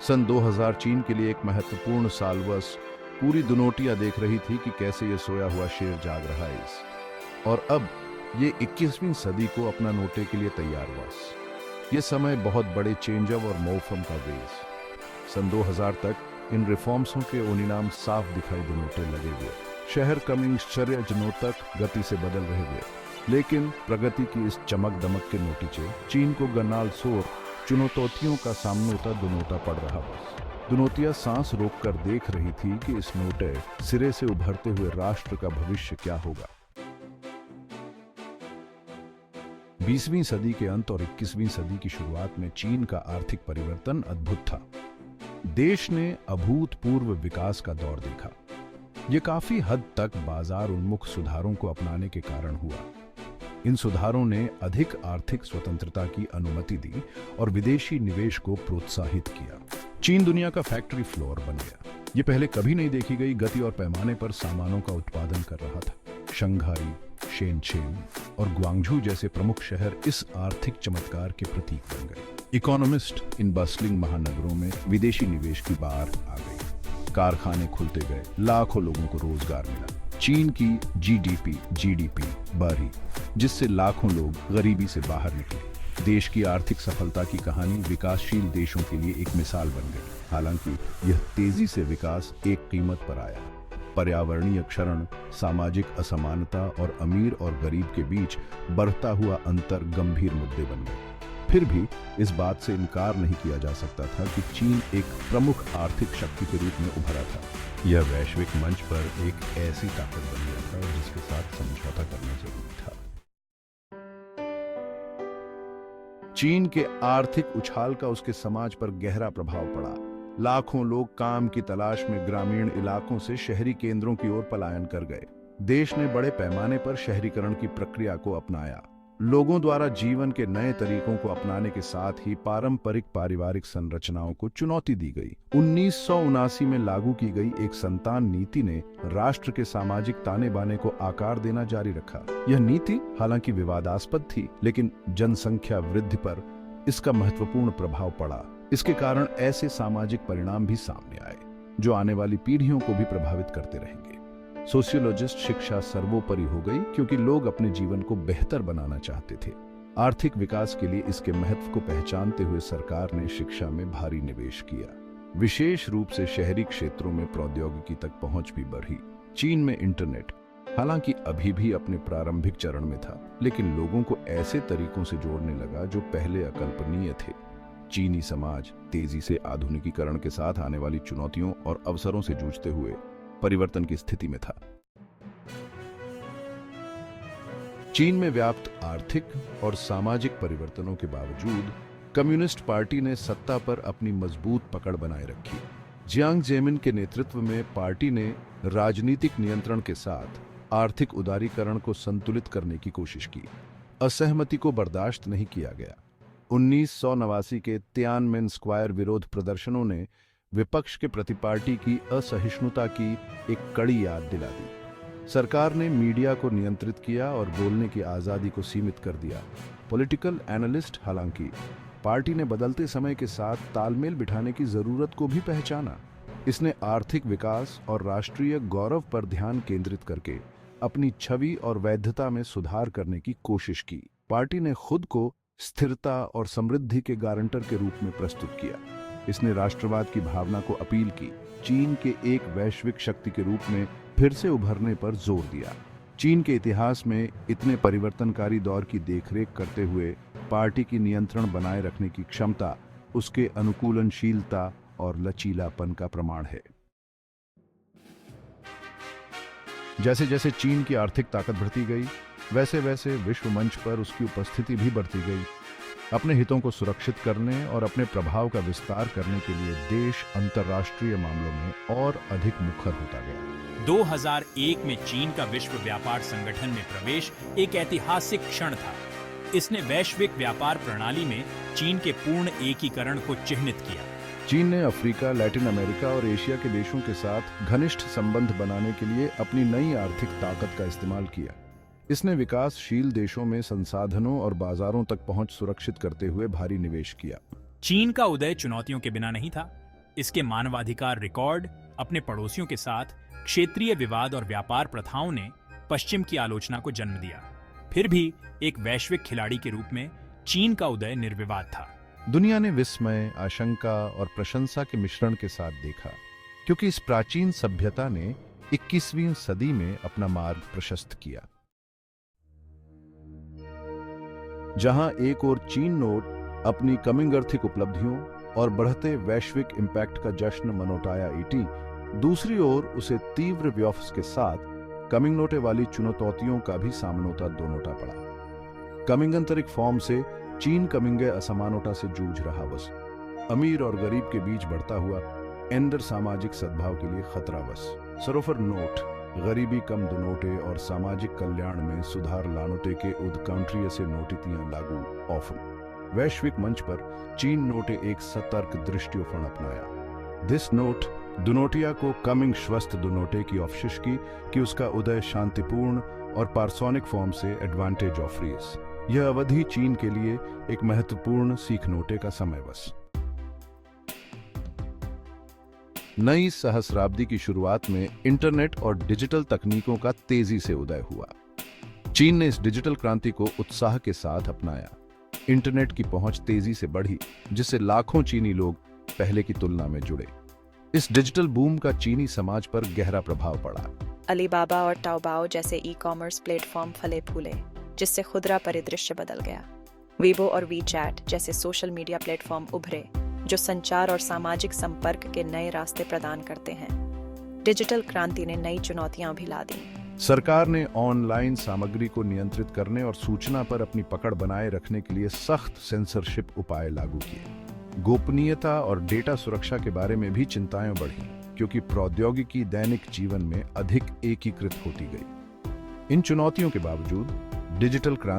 सन 2000 चीन के लिए एक महत्वपूर्ण साल वर्ष। पूरी दुनोटियां देख रही थी कि कैसे ये सोया हुआ शेर जाग रहा है और अब ये 21वीं सदी को अपना नोटे के लिए तैयार हुआ। ये समय बहुत बड़े चेंजअप और मौफम का बेस। सन 2000 तक इन रिफॉर्म्सों के ओनिनाम साफ दिखाई देने लगे हुए। शहर कमिंग तक गति से बदल रहे हुए, लेकिन प्रगति की इस चमक दमक के नोटिचे चीन को गनाल सोर चुनौतियों का सामना दुनोटा पड़ रहा बस। दुनोतिया सांस रोककर देख रही थी कि इस नोटे सिरे से उभरते हुए राष्ट्र का भविष्य क्या होगा। 20वीं सदी के अंत और 21वीं सदी की शुरुआत में चीन का आर्थिक परिवर्तन अद्भुत था। देश ने अभूतपूर्व विकास का दौर देखा। यह काफी हद तक बाजार उन्मुख सुधारों को अपनाने के कारण हुआ। इन सुधारों ने अधिक आर्थिक स्वतंत्रता की अनुमति दी और विदेशी निवेश को प्रोत्साहित किया। चीन दुनिया का फैक्ट्री फ्लोर बन गया। ये पहले कभी नहीं देखी गई गति और पैमाने पर सामानों का उत्पादन कर रहा था। शंघाई, शेनचेन और ग्वांगझू जैसे प्रमुख शहर इस आर्थिक चमत्कार के प्रतीक बन गए। इकोनॉमिस्ट इन बस्लिंग महानगरों में विदेशी निवेश की बाढ़ आ गई। कारखाने खुलते गए, लाखों लोगों को रोजगार मिला। चीन की जीडीपी बढ़ी, जिससे लाखों लोग गरीबी से बाहर निकले। देश की आर्थिक सफलता की कहानी विकासशील देशों के लिए एक मिसाल बन गई। हालांकि यह तेजी से विकास एक कीमत पर आया। पर्यावरणीय क्षरण, सामाजिक असमानता और अमीर और गरीब के बीच बढ़ता हुआ अंतर गंभीर मुद्दे बन गए। फिर भी इस बात से इनकार नहीं किया जा सकता था कि चीन एक प्रमुख आर्थिक शक्ति के रूप में उभरा था। यह वैश्विक मंच पर एक ऐसी ताकत बन गया था जिसके साथ समझौता करना जरूरी था। चीन के आर्थिक उछाल का उसके समाज पर गहरा प्रभाव पड़ा। लाखों लोग काम की तलाश में ग्रामीण इलाकों से शहरी केंद्रों की ओर पलायन कर गए। देश ने बड़े पैमाने पर शहरीकरण की प्रक्रिया को अपनाया। लोगों द्वारा जीवन के नए तरीकों को अपनाने के साथ ही पारंपरिक पारिवारिक संरचनाओं को चुनौती दी गई। 1979 में लागू की गई एक संतान नीति ने राष्ट्र के सामाजिक ताने बाने को आकार देना जारी रखा। यह नीति हालांकि विवादास्पद थी, लेकिन जनसंख्या वृद्धि पर इसका महत्वपूर्ण प्रभाव पड़ा। इसके कारण ऐसे सामाजिक परिणाम भी सामने आए जो आने वाली पीढ़ियों को भी प्रभावित करते रहेंगे। सोशियोलॉजिस्ट शिक्षा सर्वोपरि हो गई क्योंकि लोग अपने जीवन को बेहतर बनाना चाहते थे। आर्थिक विकास के लिए इसके महत्व को पहचानते हुए सरकार ने शिक्षा में भारी निवेश किया। विशेष रूप से शहरी क्षेत्रों में प्रौद्योगिकी तक पहुंच भी बढ़ी। चीन में इंटरनेट हालांकि अभी भी अपने प्रारंभिक चरण में था, लेकिन लोगों को ऐसे तरीकों से जोड़ने लगा जो पहले अकल्पनीय थे। चीनी समाज तेजी से आधुनिकीकरण के साथ आने वाली चुनौतियों और अवसरों से जूझते हुए परिवर्तन की स्थिति में था। चीन में व्याप्त आर्थिक और सामाजिक परिवर्तनों के बावजूद कम्युनिस्ट पार्टी ने सत्ता पर अपनी मजबूत पकड़ बनाए रखी। जियांग जेमिन के नेतृत्व में पार्टी ने राजनीतिक नियंत्रण के साथ आर्थिक उदारीकरण को संतुलित करने की कोशिश की। असहमति को बर्दाश्त नहीं किया गया। 1989 के तियानमेन स्क्वायर विरोध प्रदर्शनों ने विपक्ष के प्रति पार्टी की असहिष्णुता की एक कड़ी याद दिला दी। सरकार ने मीडिया को नियंत्रित किया और बोलने की आजादी को सीमित कर दिया। पॉलिटिकल एनालिस्ट हालांकि पार्टी ने बदलते समय के साथ तालमेल बिठाने की जरूरत को भी पहचाना। इसने आर्थिक विकास और राष्ट्रीय गौरव पर ध्यान केंद्रित करके अपनी छवि और वैधता में सुधार करने की कोशिश की। पार्टी ने खुद को स्थिरता और समृद्धि के गारंटर के रूप में प्रस्तुत किया। इसने राष्ट्रवाद की भावना को अपील की। चीन के एक वैश्विक शक्ति के रूप में फिर से उभरने पर जोर दिया। चीन के इतिहास में इतने परिवर्तनकारी दौर की देखरेख करते हुए पार्टी की नियंत्रण बनाए रखने की क्षमता उसके अनुकूलनशीलता और लचीलापन का प्रमाण है। जैसे जैसे चीन की आर्थिक ताकत बढ़ती गई, वैसे वैसे विश्व मंच पर उसकी उपस्थिति भी बढ़ती गई। अपने हितों को सुरक्षित करने और अपने प्रभाव का विस्तार करने के लिए देश अंतर्राष्ट्रीय मामलों में और अधिक मुखर होता गया। 2001 में चीन का विश्व व्यापार संगठन में प्रवेश एक ऐतिहासिक क्षण था। इसने वैश्विक व्यापार प्रणाली में चीन के पूर्ण एकीकरण को चिह्नित किया। चीन ने अफ्रीका, लैटिन अमेरिका और एशिया के देशों के साथ घनिष्ठ संबंध बनाने के लिए अपनी नई आर्थिक ताकत का इस्तेमाल किया। इसने विकासशील देशों में संसाधनों और बाजारों तक पहुंच सुरक्षित करते हुए भारी निवेश किया। चीन का उदय चुनौतियों के बिना नहीं था। इसके मानवाधिकार रिकॉर्ड, अपने पड़ोसियों के साथ क्षेत्रीय विवाद और व्यापार प्रथाओं ने पश्चिम की आलोचना को जन्म दिया। फिर भी एक वैश्विक खिलाड़ी के रूप में चीन का उदय निर्विवाद था। दुनिया ने विस्मय, आशंका और प्रशंसा के मिश्रण के साथ देखा, क्योंकि इस प्राचीन सभ्यता ने 21वीं सदी में अपना मार्ग प्रशस्त किया। जहां एक ओर चीन नोट अपनी कमिंग आर्थिक उपलब्धियों और बढ़ते वैश्विक इम्पैक्ट का जश्न मनोटाया ईटी, दूसरी ओर उसे तीव्र व्यवस के साथ कमिंग नोटे वाली चुनौतियों का भी सामनोता दोनोटा पड़ा। कमिंग आंतरिक फॉर्म से चीन कमिंगे असमानता से जूझ रहा, बस अमीर और गरीब के बीच बढ़ता हुआ एंडर सामाजिक सद्भाव के लिए खतरा। बस सरोफर नोट गरीबी कम दुनोटे और सामाजिक कल्याण में सुधार लानोटे के उद्कांट्रीय से नोटितियां लागू ऑफन। वैश्विक मंच पर चीन नोटे एक सतर्क दृष्टिकोण अपनाया। दिस नोट दुनोटिया को कमिंग स्वस्थ दुनोटे की अवशिष की कि उसका उदय शांतिपूर्ण और पार्सोनिक फॉर्म से एडवांटेज ऑफ रेस। यह अवधि चीन के लिए एक महत्वपूर्ण सीख नोटे का समय। बस नई सहस्राब्दी की शुरुआत में इंटरनेट और डिजिटल तकनीकों का तेजी से उदय हुआ। चीन ने इस डिजिटल क्रांति को उत्साह के साथ अपनाया। इंटरनेट की पहुंच तेजी से बढ़ी, जिससे लाखों चीनी लोग पहले की तुलना में जुड़े। इस डिजिटल बूम का चीनी समाज पर गहरा प्रभाव पड़ा। अलीबाबा और टाओबाओ जैसे ई-कॉमर्स प्लेटफॉर्म फले फूले, जिससे खुदरा परिदृश्य बदल गया। वीबो और वीचैट जैसे सोशल मीडिया प्लेटफॉर्म उभरे, जो संचार और सामाजिक संपर्क के नए रास्ते प्रदान करते हैं। डिजिटल क्रांति ने नई चुनौतियां भी ला दी। सरकार ने ऑनलाइन सामग्री को नियंत्रित करने और सूचना पर अपनी पकड़ बनाए रखने के लिए सख्त सेंसरशिप उपाय लागू किए। गोपनीयता और डेटा सुरक्षा के बारे में भी चिंताएं बढ़ी, क्योंकि प्रौद्योगिकी दैनिक जीवन में अधिक एकीकृत होती गई। इन चुनौतियों के बावजूद डिजिटल क्रांति